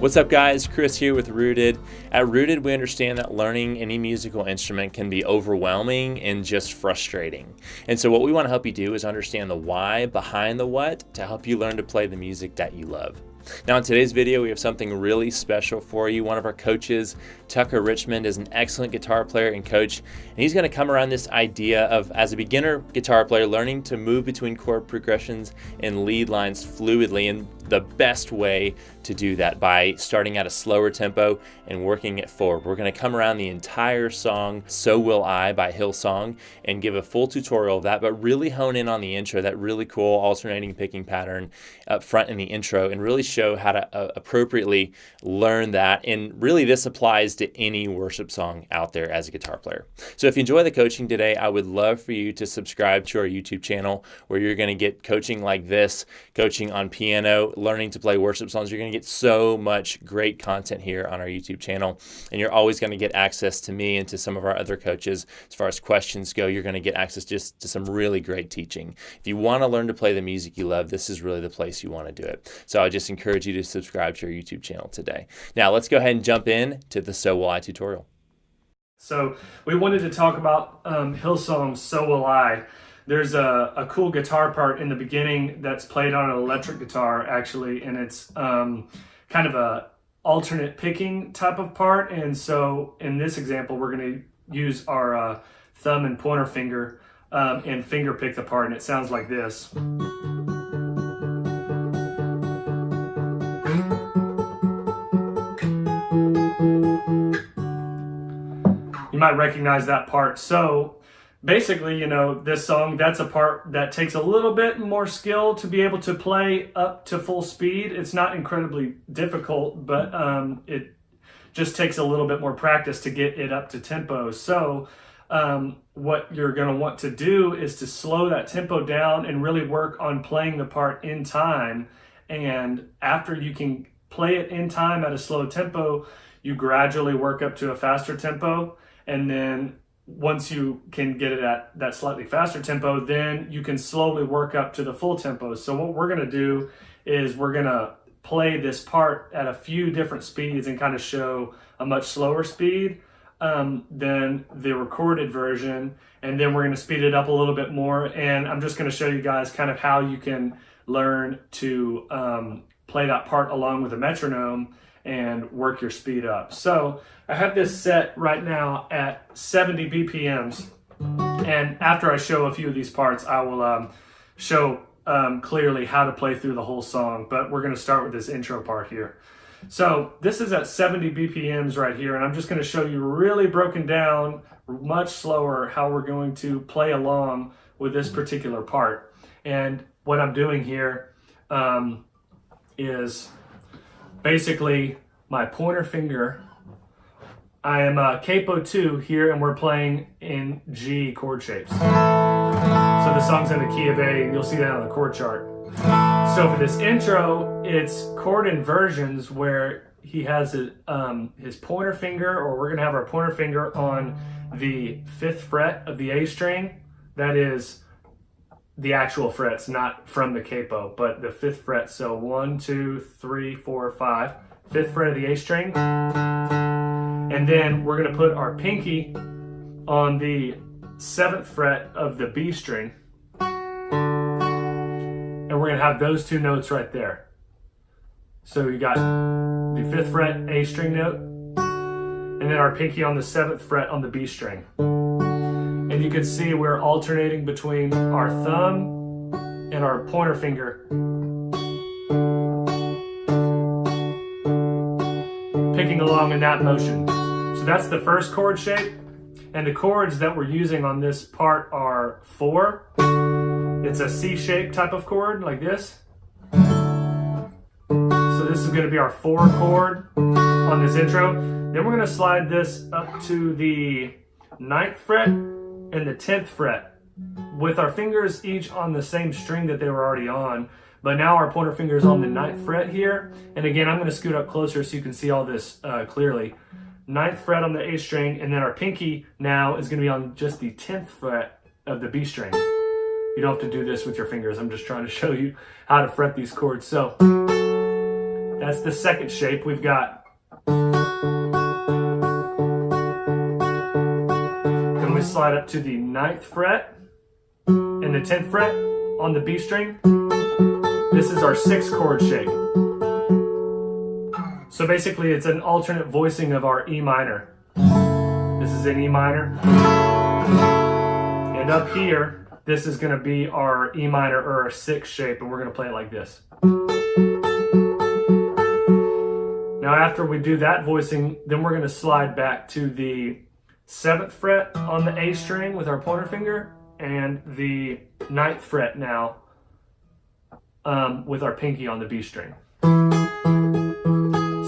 What's up guys, Chris here with Rooted. At Rooted, we understand that learning any musical instrument can be overwhelming and just frustrating. And so what we want to help you do is understand the why behind the what to help you learn to play the music that you love. Now in today's video, we have something really special for you. One of our coaches, Tucker Richmond, is an excellent guitar player and coach, and he's going to come around this idea of, as a beginner guitar player, learning to move between chord progressions and lead lines fluidly, and the best way to do that by starting at a slower tempo and working it forward. We're going to come around the entire song, So Will I by Hillsong, and give a full tutorial of that, but really hone in on the intro, that really cool alternating picking pattern up front in the intro, and really show how to appropriately learn that. And really this applies to any worship song out there as a guitar player. So if you enjoy the coaching today, I would love for you to subscribe to our YouTube channel, where you're going to get coaching like this, coaching on piano, learning to play worship songs. You're going to get so much great content here on our YouTube channel, and you're always going to get access to me and to some of our other coaches. As far as questions go, you're going to get access just to some really great teaching. If you want to learn to play the music you love, this is really the place you want to do it. So I just encourage you to subscribe to our YouTube channel today. Now let's go ahead and jump in to the So Will I tutorial. So we wanted to talk about Hillsong's So Will I. There's a cool guitar part in the beginning that's played on an electric guitar, actually, and it's kind of a alternate picking type of part. And so in this example, we're going to use our thumb and pointer finger and finger pick the part, and it sounds like this. You might recognize that part. So basically, you know, this song, that's a part that takes a little bit more skill to be able to play up to full speed. It's not incredibly difficult, but it just takes a little bit more practice to get it up to tempo. So what you're going to want to do is to slow that tempo down and really work on playing the part in time. And after you can play it in time at a slow tempo, you gradually work up to a faster tempo. And then once you can get it at that slightly faster tempo, then you can slowly work up to the full tempo. So what we're going to do is we're going to play this part at a few different speeds and kind of show a much slower speed than the recorded version. And then we're going to speed it up a little bit more. And I'm just going to show you guys kind of how you can learn to play that part along with a metronome and work your speed up. So I have this set right now at 70 BPMs. And after I show a few of these parts, I will show clearly how to play through the whole song. But we're gonna start with this intro part here. So this is at 70 BPMs right here. And I'm just gonna show you really broken down, much slower, how we're going to play along with this particular part. And what I'm doing here is basically my pointer finger. I am capo 2 here, and we're playing in G chord shapes. So the song's in the key of A, and you'll see that on the chord chart. So for this intro, it's chord inversions where he has his pointer finger, or we're gonna have our pointer finger on the 5th fret of the A string. That is the actual frets, not from the capo, but the 5th fret. So 1, 2, 3, 4, 5, 5th fret of the A string. And then we're gonna put our pinky on the 7th fret of the B string. And we're gonna have those two notes right there. So you got the 5th fret A string note, and then our pinky on the 7th fret on the B string. And you can see we're alternating between our thumb and our pointer finger, picking along in that motion. So that's the first chord shape. And the chords that we're using on this part are 4. It's a C shape type of chord like this. So this is gonna be our 4 chord on this intro. Then we're gonna slide this up to the 9th fret and the 10th fret with our fingers each on the same string that they were already on. But now our pointer finger is on the 9th fret here. And again, I'm gonna scoot up closer so you can see all this clearly. 9th fret on the A string, and then our pinky now is gonna be on just the 10th fret of the B string. You don't have to do this with your fingers. I'm just trying to show you how to fret these chords. So That's the second shape. We've got. Then we slide up to the 9th fret and the 10th fret on the B string. This is our 6 chord shape. So basically it's an alternate voicing of our E minor. This is an E minor. And up here, this is going to be our E minor or our 6 shape, and we're going to play it like this. Now after we do that voicing, then we're going to slide back to the 7th fret on the A string with our pointer finger and the 9th fret now with our pinky on the B string.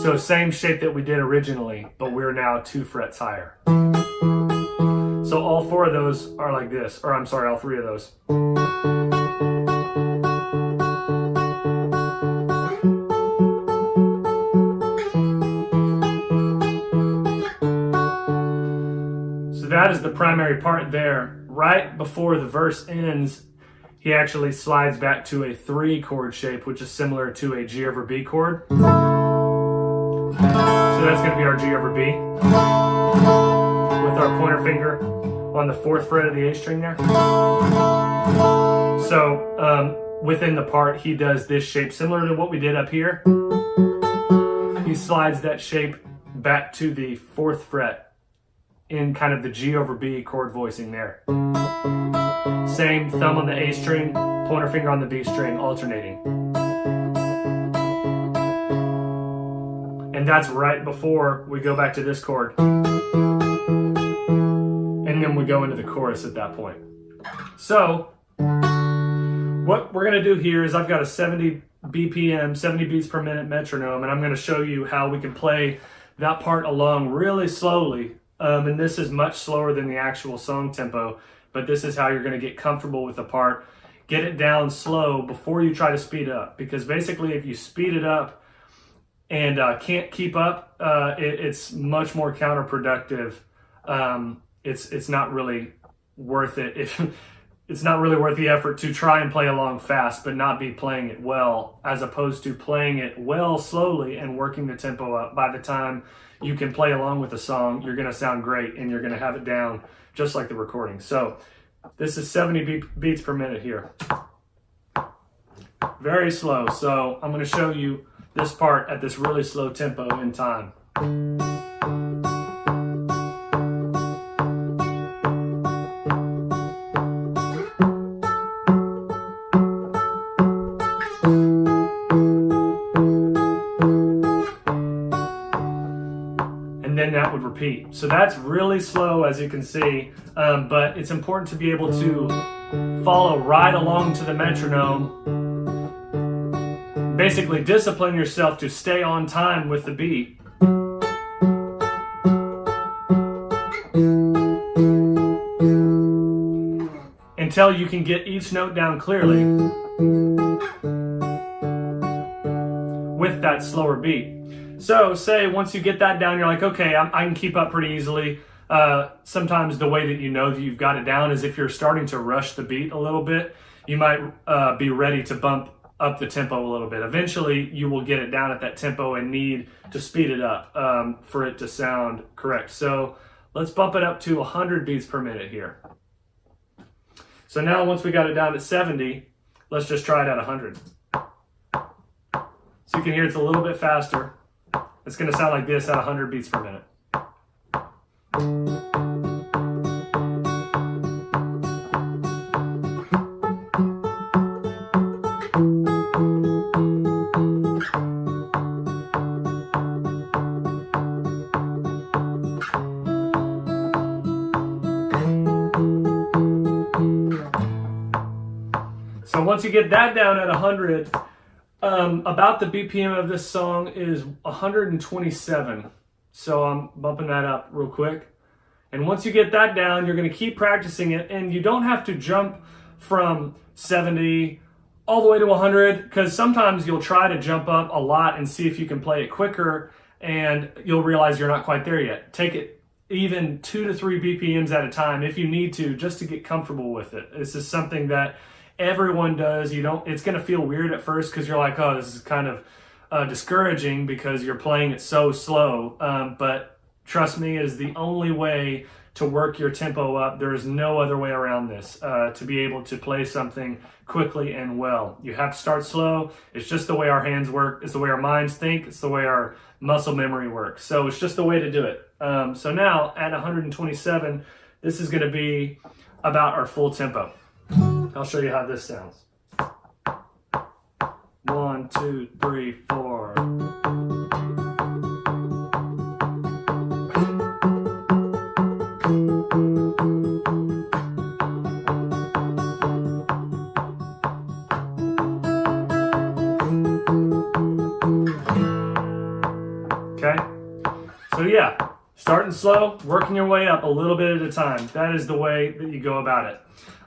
So same shape that we did originally, but we're now 2 frets higher. So all 4 of those are like this, or I'm sorry, all 3 of those. So that is the primary part there. Right before the verse ends, he actually slides back to a 3 chord shape, which is similar to a G over B chord. So that's going to be our G over B with our pointer finger on the 4th fret of the A string there. So within the part, he does this shape similar to what we did up here. He slides that shape back to the 4th fret in kind of the G over B chord voicing there. Same thumb on the A string, pointer finger on the B string, alternating. And that's right before we go back to this chord. And then we go into the chorus at that point. So, what we're going to do here is I've got a 70 BPM, 70 beats per minute metronome, and I'm going to show you how we can play that part along really slowly. And this is much slower than the actual song tempo, but this is how you're going to get comfortable with the part. Get it down slow before you try to speed up, because basically if you speed it up and can't keep up, it's much more counterproductive. It's not really worth it. It's not really worth the effort to try and play along fast but not be playing it well, as opposed to playing it well slowly and working the tempo up. By the time you can play along with the song, you're going to sound great and you're going to have it down just like the recording. So this is 70 beats per minute here. Very slow. So I'm going to show you this part at this really slow tempo in time. Then that would repeat. So that's really slow, as you can see, but it's important to be able to follow right along to the metronome. Basically discipline yourself to stay on time with the beat. Until you can get each note down clearly with that slower beat. So say once you get that down, you're like, okay, I can keep up pretty easily. Sometimes the way that you know that you've got it down is if you're starting to rush the beat a little bit, you might be ready to bump up the tempo a little bit. Eventually, you will get it down at that tempo and need to speed it up for it to sound correct. So let's bump it up to 100 beats per minute here. So now once we got it down to 70, let's just try it at 100. So you can hear it's a little bit faster. It's going to sound like this at 100 beats per minute. So once you get that down at 100, about the BPM of this song is 127. So I'm bumping that up real quick. And once you get that down, you're going to keep practicing it. And you don't have to jump from 70 all the way to 100, because sometimes you'll try to jump up a lot and see if you can play it quicker, and you'll realize you're not quite there yet. Take it even 2 to 3 BPMs at a time if you need to, just to get comfortable with it. This is something that everyone does. It's going to feel weird at first because you're like, oh, this is kind of discouraging because you're playing it so slow. But trust me, it is the only way to work your tempo up. There is no other way around this to be able to play something quickly and well. You have to start slow. It's just the way our hands work. It's the way our minds think. It's the way our muscle memory works. So it's just the way to do it. So now at 127, this is going to be about our full tempo. I'll show you how this sounds. 1, 2, 3, 4. Okay, so yeah, starting slow, working your way up a little bit at a time. That is the way that you go about it.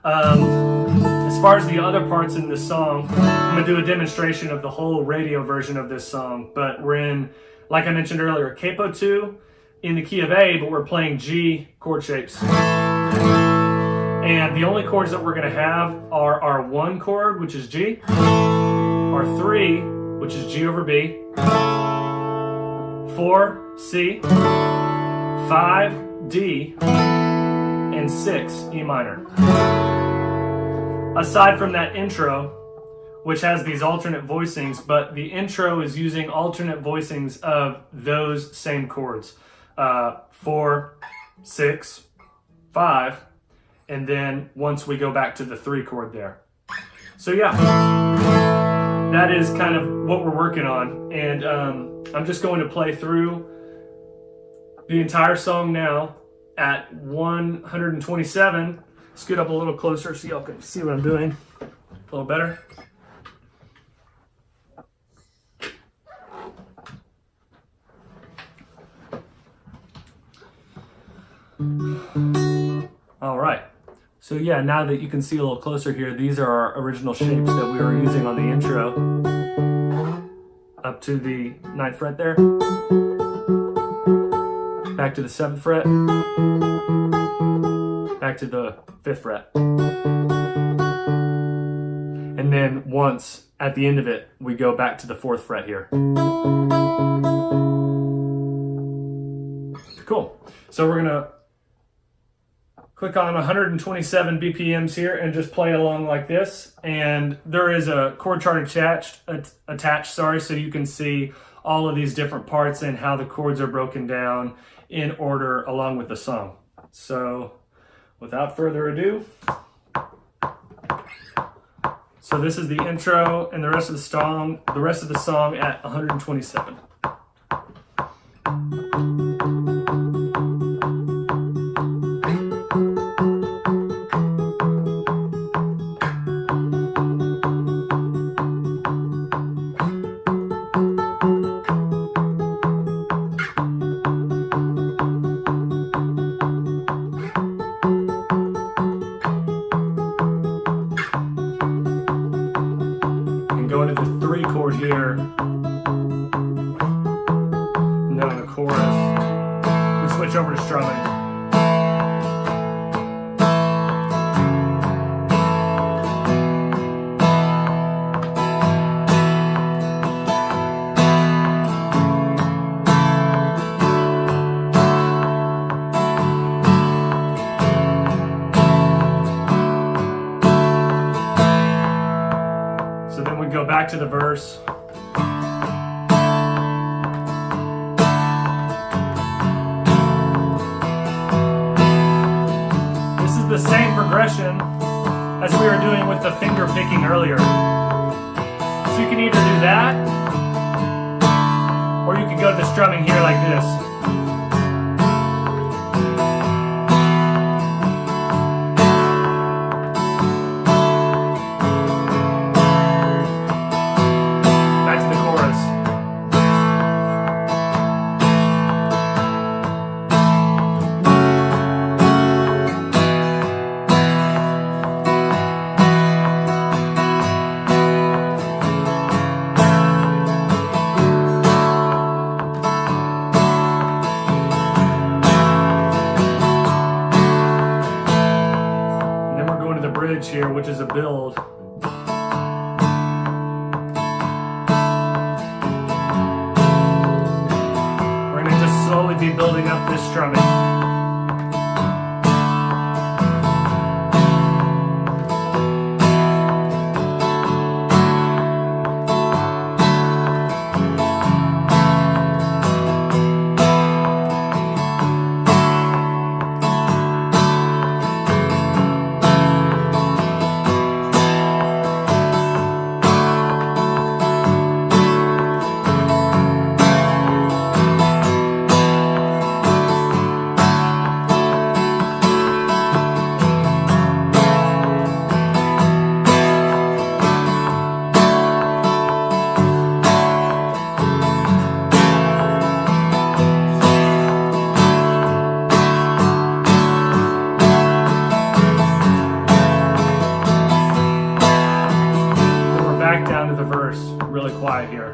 As far as the other parts in this song, I'm going to do a demonstration of the whole radio version of this song, but we're in, like I mentioned earlier, capo 2 in the key of A, but we're playing G chord shapes. And the only chords that we're going to have are our 1 chord, which is G, our 3, which is G over B, 4, C, 5, D, and 6, E minor. Aside from that intro, which has these alternate voicings, but the intro is using alternate voicings of those same chords. 4, 6, 5, and then once we go back to the 3 chord there. So yeah, that is kind of what we're working on. And I'm just going to play through the entire song now at 127. Scoot up a little closer so y'all can see what I'm doing a little better. All right. So yeah, now that you can see a little closer here, these are our original shapes that we were using on the intro. Up to the 9th fret there. Back to the 7th fret. Back to the 5th fret. And then once at the end of it, we go back to the 4th fret here. Cool. So we're gonna click on 127 BPMs here and just play along like this. And there is a chord chart attached, so you can see all of these different parts and how the chords are broken down in order along with the song. So without further ado, so this is the intro and the rest of the song at 127. Go into the 3 chord here, and then on the chorus, we switch over to strumming. So then we go back to the verse. This is the same progression as we were doing with the finger picking earlier. So you can either do that, or you can go to the strumming here like this. just strumming. Back down to the verse, really quiet here.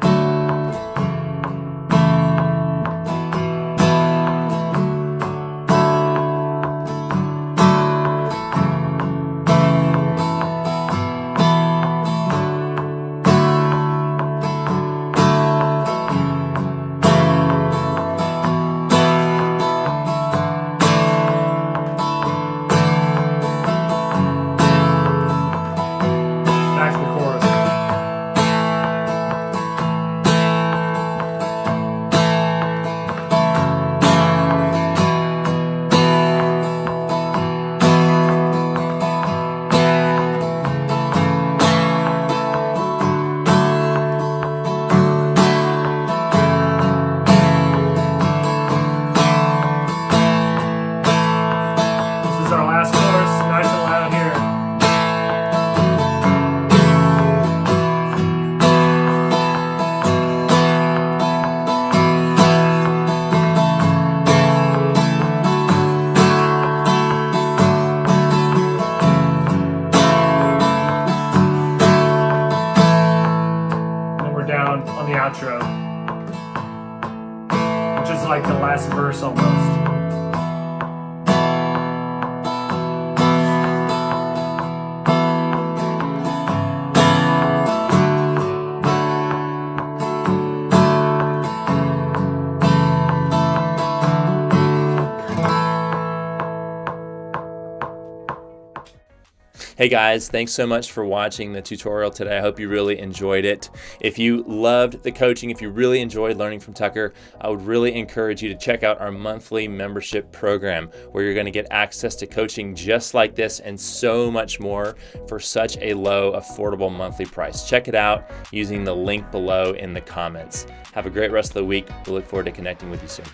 Back to the chorus. This is our last chorus, nice and loud here. And we're down on the outro, which is like the last verse almost. Hey guys, thanks so much for watching the tutorial today. I hope you really enjoyed it. If you loved the coaching, if you really enjoyed learning from Tucker, I would really encourage you to check out our monthly membership program, where you're going to get access to coaching just like this and so much more for such a low, affordable monthly price. Check it out using the link below in the comments. Have a great rest of the week. We look forward to connecting with you soon.